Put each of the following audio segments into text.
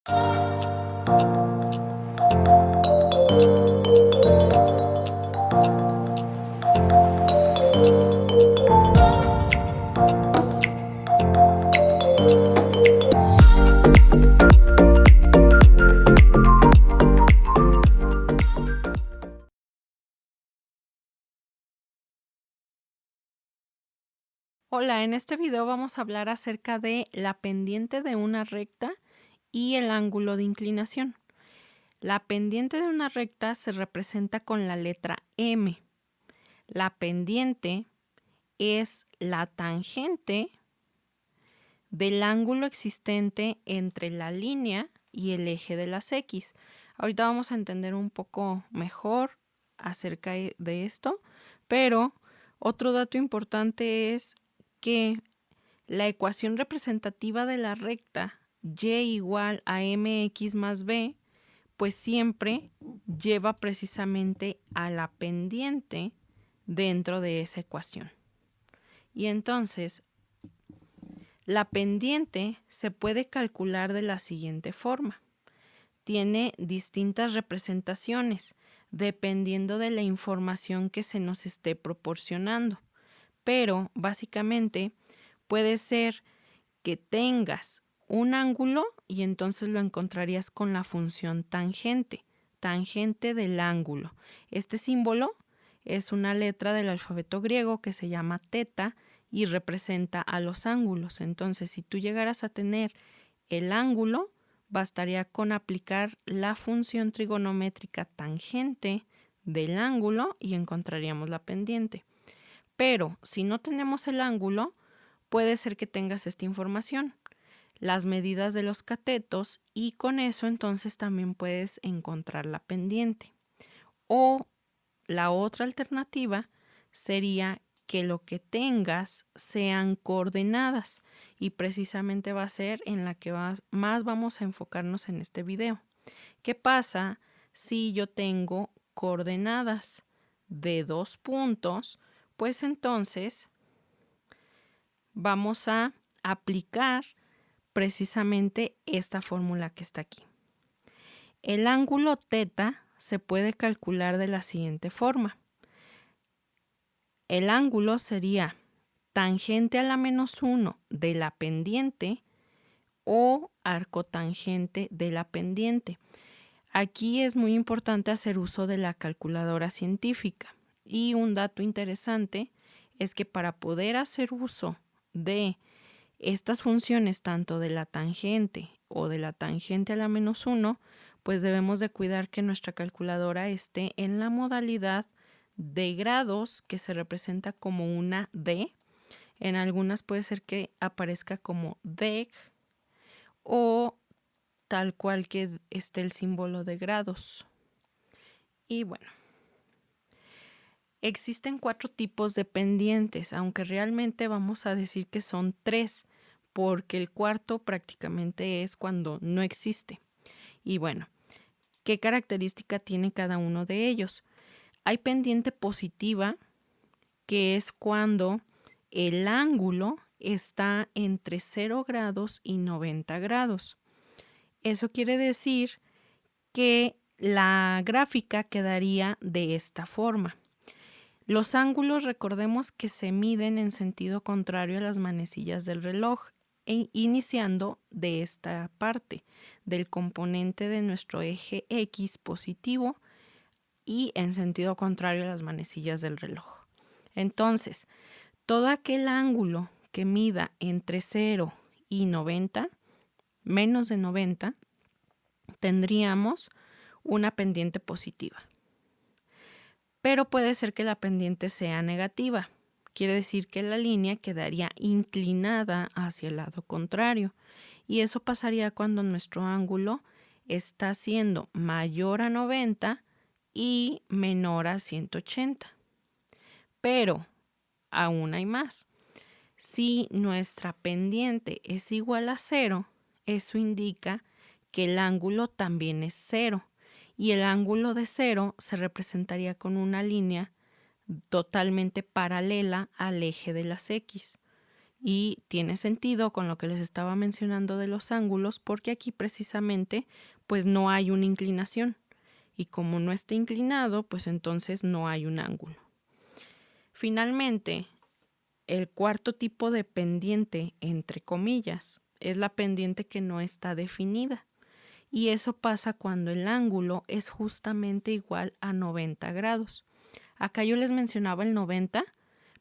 Hola, en este video vamos a hablar acerca de la pendiente de una recta y el ángulo de inclinación. La pendiente de una recta se representa con la letra M. La pendiente es la tangente del ángulo existente entre la línea y el eje de las X. Ahorita vamos a entender un poco mejor acerca de esto, pero otro dato importante es que la ecuación representativa de la recta y igual a mx más b, pues siempre lleva precisamente a la pendiente dentro de esa ecuación. Y entonces, la pendiente se puede calcular de la siguiente forma. Tiene distintas representaciones dependiendo de la información que se nos esté proporcionando, pero básicamente puede ser que tengas un ángulo y entonces lo encontrarías con la función tangente, tangente del ángulo. Este símbolo es una letra del alfabeto griego que se llama teta y representa a los ángulos. Entonces, si tú llegaras a tener el ángulo, bastaría con aplicar la función trigonométrica tangente del ángulo y encontraríamos la pendiente. Pero si no tenemos el ángulo, puede ser que tengas esta información, las medidas de los catetos, y con eso entonces también puedes encontrar la pendiente. O la otra alternativa sería que lo que tengas sean coordenadas, y precisamente va a ser en la que más vamos a enfocarnos en este video. ¿Qué pasa si yo tengo coordenadas de 2 puntos? Pues entonces vamos a aplicar precisamente esta fórmula que está aquí. El ángulo teta se puede calcular de la siguiente forma. El ángulo sería tangente a la menos 1 de la pendiente o arcotangente de la pendiente. Aquí es muy importante hacer uso de la calculadora científica. Y un dato interesante es que para poder hacer uso de estas funciones, tanto de la tangente o de la tangente a la menos 1, pues debemos de cuidar que nuestra calculadora esté en la modalidad de grados, que se representa como una D. En algunas puede ser que aparezca como deg o tal cual que esté el símbolo de grados. Y bueno, existen 4 tipos de pendientes, aunque realmente vamos a decir que son 3, porque el cuarto prácticamente es cuando no existe. Y bueno, ¿qué característica tiene cada uno de ellos? Hay pendiente positiva, que es cuando el ángulo está entre 0 grados y 90 grados. Eso quiere decir que la gráfica quedaría de esta forma. Los ángulos, recordemos que se miden en sentido contrario a las manecillas del reloj, iniciando de esta parte, del componente de nuestro eje X positivo y en sentido contrario a las manecillas del reloj. Entonces, todo aquel ángulo que mida entre 0 y 90, menos de 90, tendríamos una pendiente positiva. Pero puede ser que la pendiente sea negativa. Quiere decir que la línea quedaría inclinada hacia el lado contrario. Y eso pasaría cuando nuestro ángulo está siendo mayor a 90 y menor a 180. Pero aún hay más. Si nuestra pendiente es igual a 0, eso indica que el ángulo también es 0. Y el ángulo de 0 se representaría con una línea totalmente paralela al eje de las X. Y tiene sentido con lo que les estaba mencionando de los ángulos, porque aquí precisamente pues no hay una inclinación. Y como no está inclinado, pues entonces no hay un ángulo. Finalmente, el cuarto tipo de pendiente, entre comillas, es la pendiente que no está definida. Y eso pasa cuando el ángulo es justamente igual a 90 grados. Acá yo les mencionaba el 90,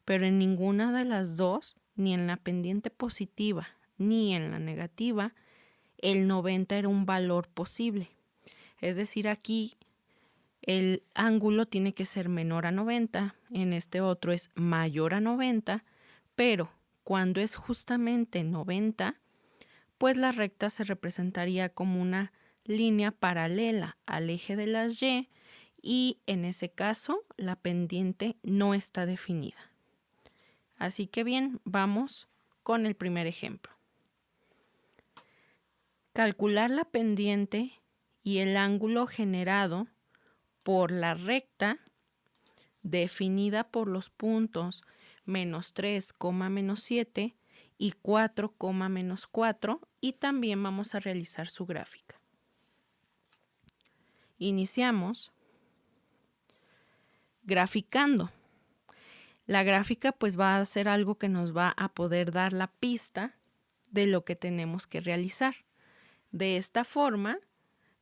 pero en ninguna de las dos, ni en la pendiente positiva ni en la negativa, el 90 era un valor posible. Es decir, aquí el ángulo tiene que ser menor a 90, en este otro es mayor a 90, pero cuando es justamente 90, pues la recta se representaría como una línea paralela al eje de las y en ese caso la pendiente no está definida. Así que bien, vamos con el primer ejemplo. Calcular la pendiente y el ángulo generado por la recta definida por los puntos -3, -7 y 4, -4, y también vamos a realizar su gráfica. Iniciamos graficando. La gráfica pues va a ser algo que nos va a poder dar la pista de lo que tenemos que realizar. De esta forma,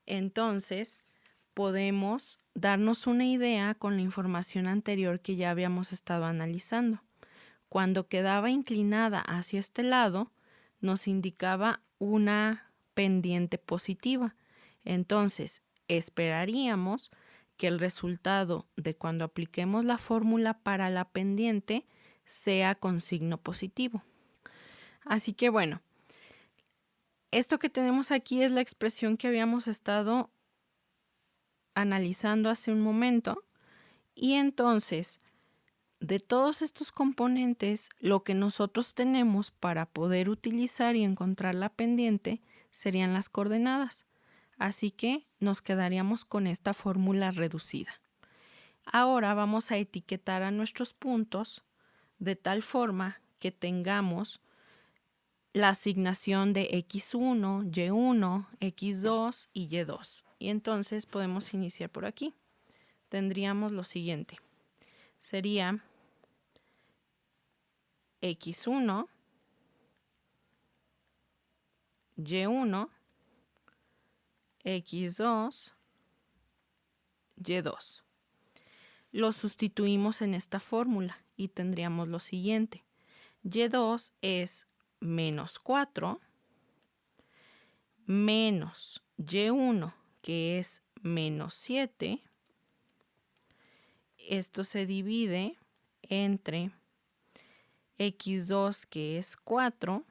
entonces, podemos darnos una idea con la información anterior que ya habíamos estado analizando. Cuando quedaba inclinada hacia este lado, nos indicaba una pendiente positiva. Entonces, esperaríamos que el resultado de cuando apliquemos la fórmula para la pendiente sea con signo positivo. Así que bueno, esto que tenemos aquí es la expresión que habíamos estado analizando hace un momento, y entonces de todos estos componentes, lo que nosotros tenemos para poder utilizar y encontrar la pendiente serían las coordenadas. Así que nos quedaríamos con esta fórmula reducida. Ahora vamos a etiquetar a nuestros puntos de tal forma que tengamos la asignación de X1, Y1, X2 y Y2. Y entonces podemos iniciar por aquí. Tendríamos lo siguiente. Sería X1, Y1, X2, Y2. Lo sustituimos en esta fórmula y tendríamos lo siguiente. Y2 es -4 menos Y1, que es -7. Esto se divide entre X2, que es 4,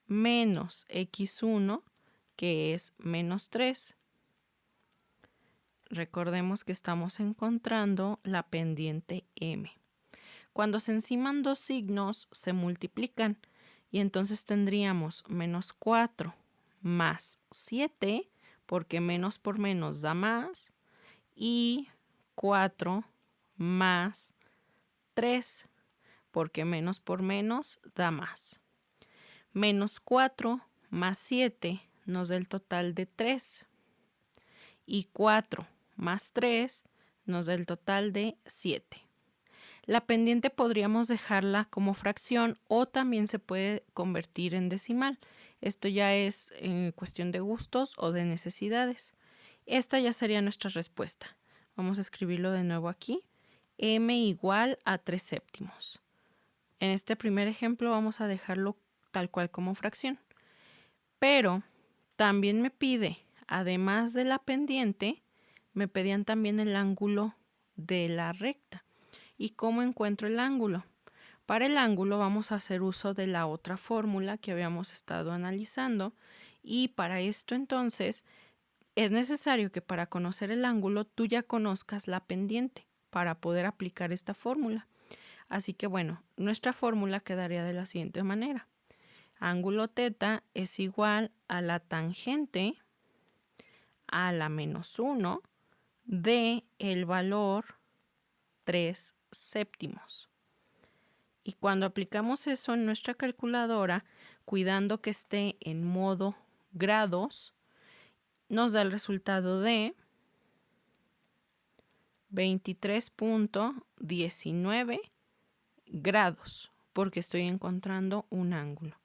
menos X1, que es -3. Recordemos que estamos encontrando la pendiente M. Cuando se enciman dos signos, se multiplican y entonces tendríamos -4 más 7, porque menos por menos da más, y 4 más 3, porque menos por menos da más. -4 más 7 nos da el total de 3. Y 4 más 3 nos da el total de 7. La pendiente podríamos dejarla como fracción o también se puede convertir en decimal. Esto ya es cuestión de gustos o de necesidades. Esta ya sería nuestra respuesta. Vamos a escribirlo de nuevo aquí. M igual a 3 séptimos. En este primer ejemplo vamos a dejarlo tal cual como fracción. Pero también me pide, además de la pendiente, me pedían también el ángulo de la recta. ¿Y cómo encuentro el ángulo? Para el ángulo vamos a hacer uso de la otra fórmula que habíamos estado analizando, y para esto entonces es necesario que para conocer el ángulo tú ya conozcas la pendiente para poder aplicar esta fórmula. Así que bueno, nuestra fórmula quedaría de la siguiente manera. Ángulo θ es igual a la tangente a la -1 de el valor 3 séptimos. Y cuando aplicamos eso en nuestra calculadora, cuidando que esté en modo grados, nos da el resultado de 23.19 grados, porque estoy encontrando un ángulo.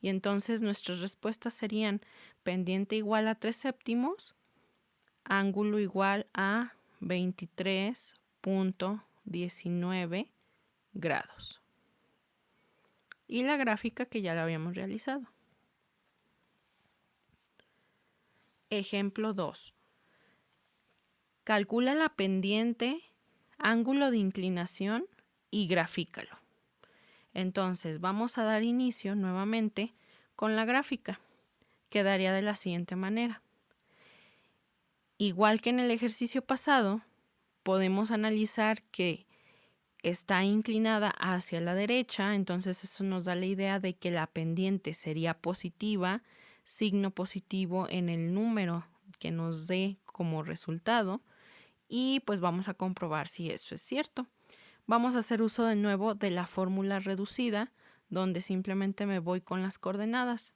Y entonces nuestras respuestas serían pendiente igual a 3 séptimos, ángulo igual a 23.19 grados. Y la gráfica que ya la habíamos realizado. Ejemplo 2. Calcula la pendiente, ángulo de inclinación y grafícalo. Entonces vamos a dar inicio nuevamente con la gráfica. Quedaría de la siguiente manera. Igual que en el ejercicio pasado, podemos analizar que está inclinada hacia la derecha, entonces eso nos da la idea de que la pendiente sería positiva, signo positivo en el número que nos dé como resultado, y pues vamos a comprobar si eso es cierto. Vamos a hacer uso de nuevo de la fórmula reducida, donde simplemente me voy con las coordenadas.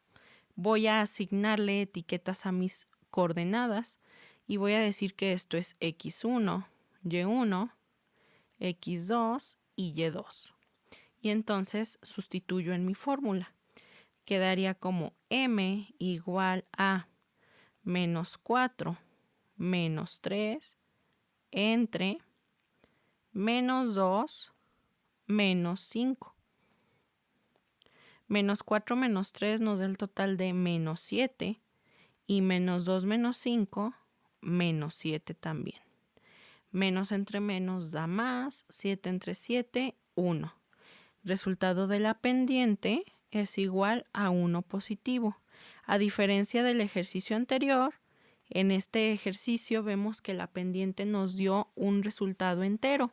Voy a asignarle etiquetas a mis coordenadas y voy a decir que esto es x1, y1, x2 y y2. Y entonces sustituyo en mi fórmula. Quedaría como m igual a menos 4 menos 3 entre menos 2 menos 5. Menos 4 menos 3 nos da el total de menos 7 y menos 2 menos 5, menos 7 también. Menos entre menos da más, 7 entre 7, 1. Resultado de la pendiente es igual a 1 positivo. A diferencia del ejercicio anterior, en este ejercicio vemos que la pendiente nos dio un resultado entero,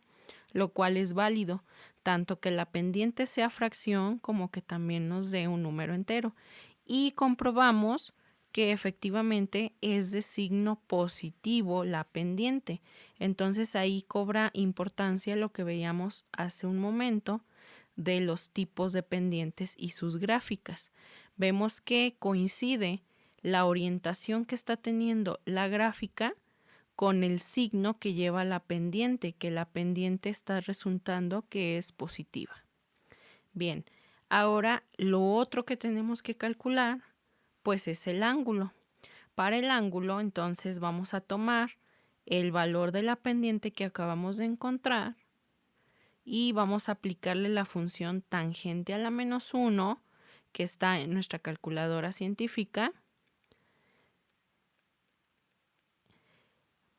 lo cual es válido, tanto que la pendiente sea fracción como que también nos dé un número entero. Y comprobamos que efectivamente es de signo positivo la pendiente. Entonces ahí cobra importancia lo que veíamos hace un momento de los tipos de pendientes y sus gráficas. Vemos que coincide la orientación que está teniendo la gráfica con el signo que lleva la pendiente, que la pendiente está resultando que es positiva. Bien, ahora lo otro que tenemos que calcular pues es el ángulo. Para el ángulo entonces vamos a tomar el valor de la pendiente que acabamos de encontrar y vamos a aplicarle la función tangente a la menos 1 que está en nuestra calculadora científica.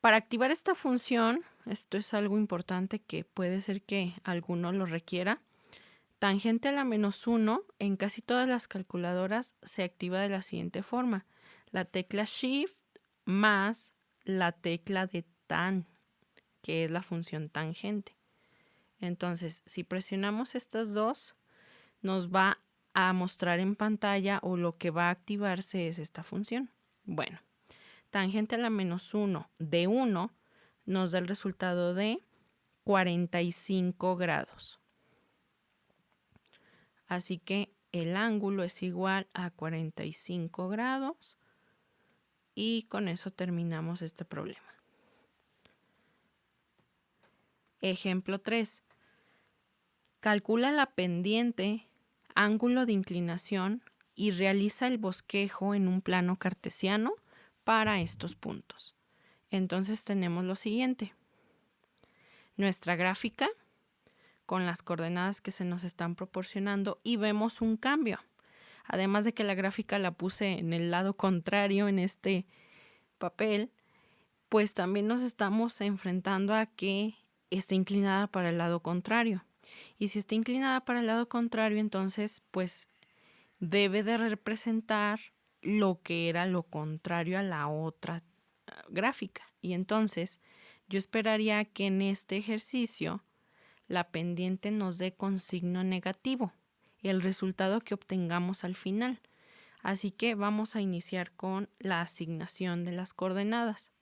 Para activar esta función, esto es algo importante que puede ser que alguno lo requiera. Tangente a la menos 1 en casi todas las calculadoras se activa de la siguiente forma. La tecla Shift más la tecla de tan, que es la función tangente. Entonces, si presionamos estas dos, nos va a mostrar en pantalla o lo que va a activarse es esta función. Bueno, tangente a la menos 1 de 1 nos da el resultado de 45 grados. Así que el ángulo es igual a 45 grados y con eso terminamos este problema. Ejemplo 3. Calcula la pendiente, ángulo de inclinación y realiza el bosquejo en un plano cartesiano para estos puntos. Entonces tenemos lo siguiente. Nuestra gráfica con las coordenadas que se nos están proporcionando y vemos un cambio. Además de que la gráfica la puse en el lado contrario en este papel, pues también nos estamos enfrentando a que esté inclinada para el lado contrario. Y si está inclinada para el lado contrario, entonces pues debe de representar lo que era lo contrario a la otra gráfica. Y entonces yo esperaría que en este ejercicio la pendiente nos dé con signo negativo y el resultado que obtengamos al final. Así que vamos a iniciar con la asignación de las coordenadas.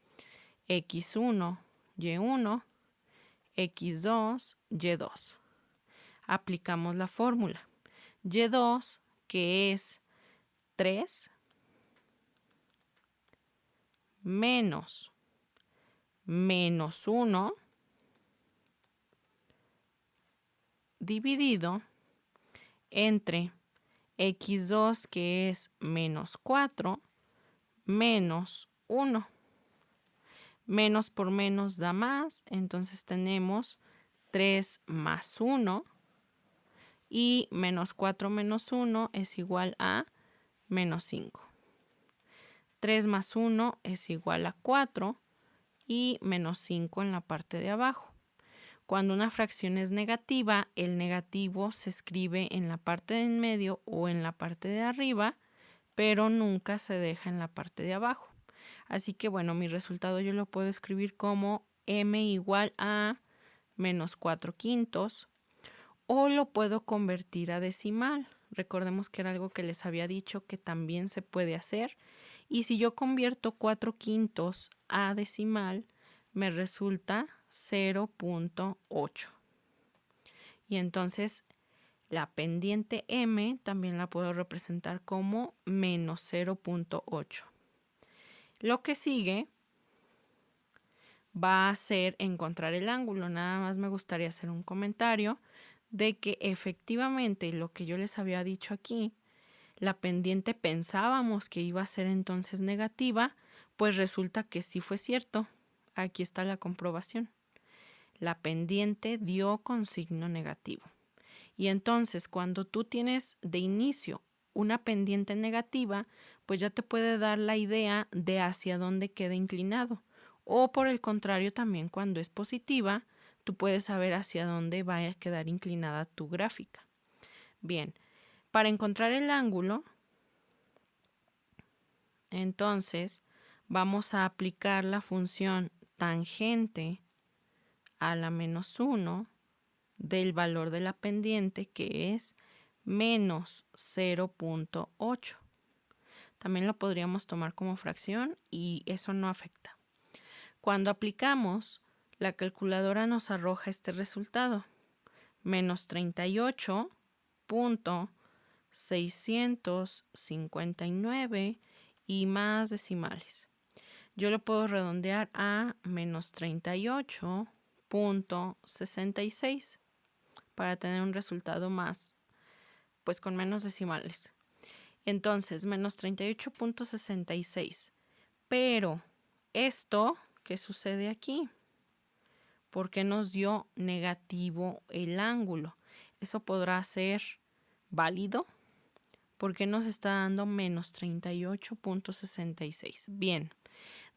x1, y1, x2, y2. aplicamos la fórmula. Y2, que es 3, menos 1, dividido entre x2, que es menos 4, menos 1. Menos por menos da más, entonces tenemos 3 más 1, y menos 4 menos 1 es igual a menos 5. 3 más 1 es igual a 4 y menos 5 en la parte de abajo. Cuando una fracción es negativa, el negativo se escribe en la parte de en medio o en la parte de arriba, pero nunca se deja en la parte de abajo. Así que bueno, mi resultado yo lo puedo escribir como m igual a menos 4 quintos, o lo puedo convertir a decimal. Recordemos que era algo que les había dicho que también se puede hacer. Y si yo convierto 4 quintos a decimal, me resulta 0.8. Y entonces la pendiente m también la puedo representar como menos 0.8. Lo que sigue va a ser encontrar el ángulo. Nada más me gustaría hacer un comentario de que efectivamente lo que yo les había dicho aquí, la pendiente pensábamos que iba a ser entonces negativa, pues resulta que sí fue cierto. Aquí está la comprobación. La pendiente dio con signo negativo. Y entonces cuando tú tienes de inicio una pendiente negativa, pues ya te puede dar la idea de hacia dónde queda inclinado. O por el contrario, también cuando es positiva, tú puedes saber hacia dónde va a quedar inclinada tu gráfica. Bien, para encontrar el ángulo, entonces vamos a aplicar la función tangente a la menos 1 del valor de la pendiente, que es menos 0.8. También lo podríamos tomar como fracción y eso no afecta. Cuando aplicamos, la calculadora nos arroja este resultado: menos 38.659 y más decimales. Yo lo puedo redondear a menos 38.66 para tener un resultado más, pues con menos decimales. Entonces, menos 38.66. Pero esto, ¿qué sucede aquí? ¿Por qué nos dio negativo el ángulo? Eso podrá ser válido. ¿Por qué nos está dando menos 38.66? Bien,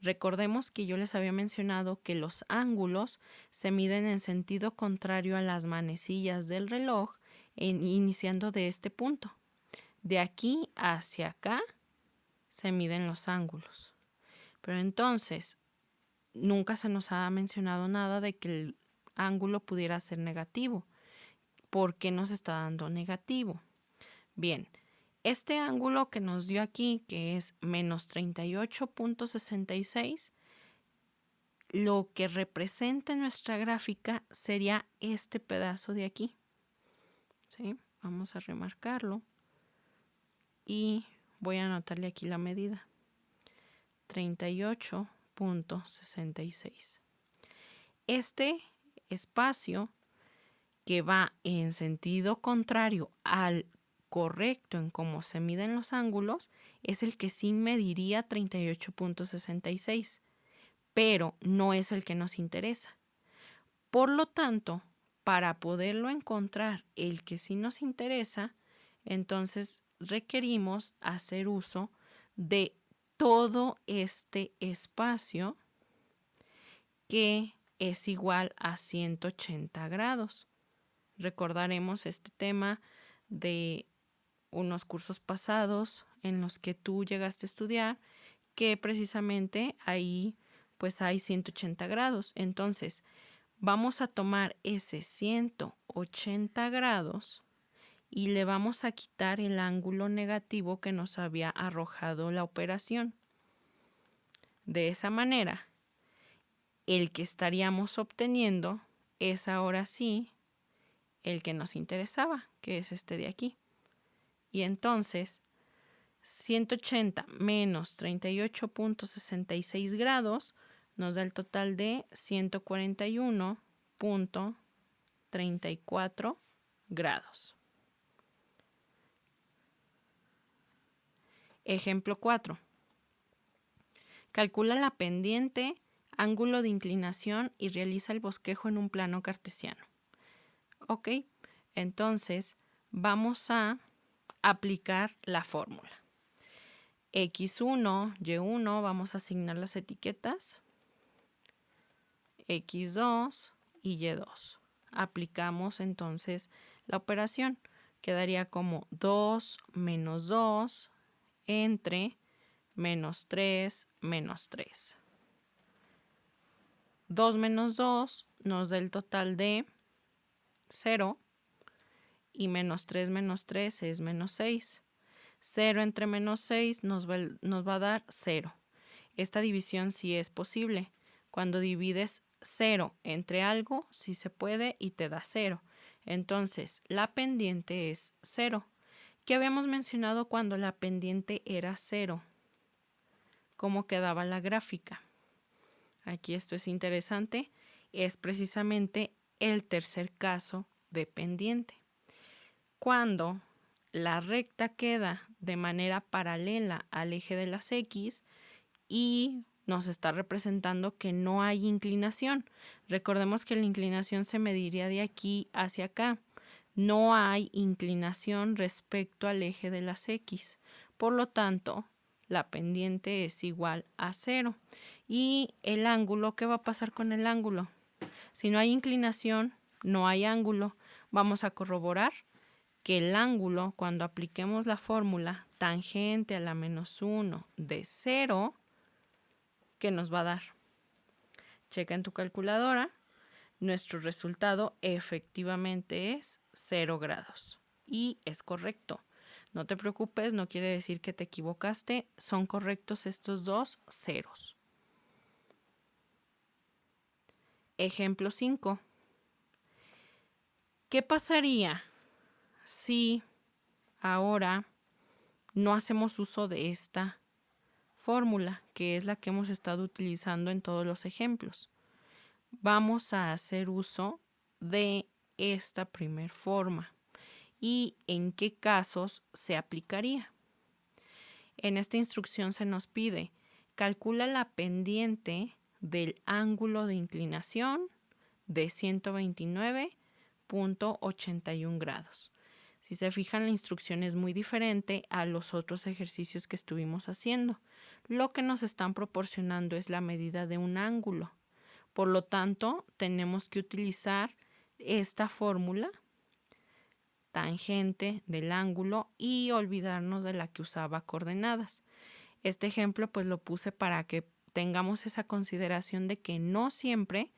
recordemos que yo les había mencionado que los ángulos se miden en sentido contrario a las manecillas del reloj, iniciando de este punto. De aquí hacia acá se miden los ángulos. Pero entonces, nunca se nos ha mencionado nada de que el ángulo pudiera ser negativo. ¿Por qué nos está dando negativo? Bien, este ángulo que nos dio aquí, que es menos 38.66, lo que representa en nuestra gráfica sería este pedazo de aquí. ¿Sí? Vamos a remarcarlo y voy a anotarle aquí la medida. 38.66. Este espacio que va en sentido contrario al correcto en cómo se miden los ángulos es el que sí mediría 38.66, pero no es el que nos interesa. Por lo tanto, para poderlo encontrar el que sí nos interesa, entonces requerimos hacer uso de todo este espacio que es igual a 180 grados. Recordaremos este tema de unos cursos pasados en los que tú llegaste a estudiar, que precisamente ahí pues hay 180 grados. Entonces, vamos a tomar ese 180 grados y le vamos a quitar el ángulo negativo que nos había arrojado la operación. De esa manera, el que estaríamos obteniendo es ahora sí el que nos interesaba, que es este de aquí. Y entonces, 180 menos 38.66 grados nos da el total de 141.34 grados. Ejemplo 4. Calcula la pendiente, ángulo de inclinación y realiza el bosquejo en un plano cartesiano. Ok, entonces vamos a aplicar la fórmula. X1, Y1, vamos a asignar las etiquetas. X2 y Y2. Aplicamos entonces la operación. Quedaría como 2 menos 2 entre menos 3 menos 3. 2 menos 2 nos da el total de 0 y menos 3 es menos 6. 0 entre menos 6 nos va a dar 0. Esta división sí es posible. Cuando divides 0 entre algo, sí se puede y te da 0. Entonces, la pendiente es 0. ¿Qué habíamos mencionado cuando la pendiente era 0? ¿Cómo quedaba la gráfica? Aquí esto es interesante. Es precisamente el tercer caso de pendiente. Cuando la recta queda de manera paralela al eje de las X y nos está representando que no hay inclinación. Recordemos que la inclinación se mediría de aquí hacia acá. No hay inclinación respecto al eje de las X. Por lo tanto, la pendiente es igual a 0. Y el ángulo, ¿qué va a pasar con el ángulo? Si no hay inclinación, no hay ángulo. Vamos a corroborar que el ángulo, cuando apliquemos la fórmula tangente a la menos 1 de 0, ¿qué nos va a dar? Checa en tu calculadora. Nuestro resultado efectivamente es 0 grados. Y es correcto. No te preocupes, no quiere decir que te equivocaste. Son correctos estos dos ceros. Ejemplo 5. ¿Qué pasaría si ahora no hacemos uso de esta fórmula, que es la que hemos estado utilizando en todos los ejemplos? Vamos a hacer uso de esta primer forma. ¿Y en qué casos se aplicaría? En esta instrucción se nos pide, calcula la pendiente del ángulo de inclinación de 129.81 grados. Si se fijan, la instrucción es muy diferente a los otros ejercicios que estuvimos haciendo. Lo que nos están proporcionando es la medida de un ángulo. Por lo tanto, tenemos que utilizar esta fórmula, tangente del ángulo, y olvidarnos de la que usaba coordenadas. Este ejemplo pues lo puse para que tengamos esa consideración de que no siempre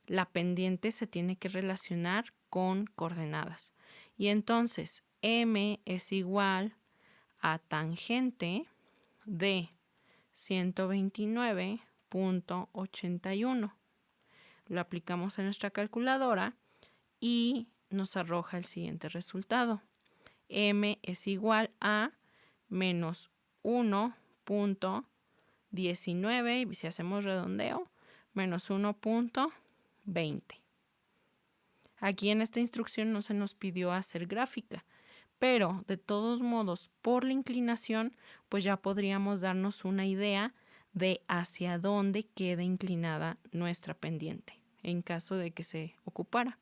la pendiente se tiene que relacionar con coordenadas. Y entonces m es igual a tangente de 129.81. Lo aplicamos en nuestra calculadora y nos arroja el siguiente resultado. M es igual a menos 1.19 y si hacemos redondeo, menos 1.20. Aquí en esta instrucción no se nos pidió hacer gráfica, pero de todos modos, por la inclinación, pues ya podríamos darnos una idea de hacia dónde queda inclinada nuestra pendiente, en caso de que se ocupara.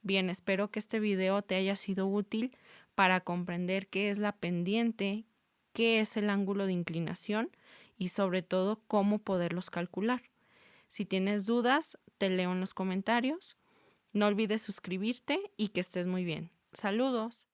Bien, espero que este video te haya sido útil para comprender qué es la pendiente, qué es el ángulo de inclinación y sobre todo cómo poderlos calcular. Si tienes dudas, te leo en los comentarios. No olvides suscribirte y que estés muy bien. Saludos.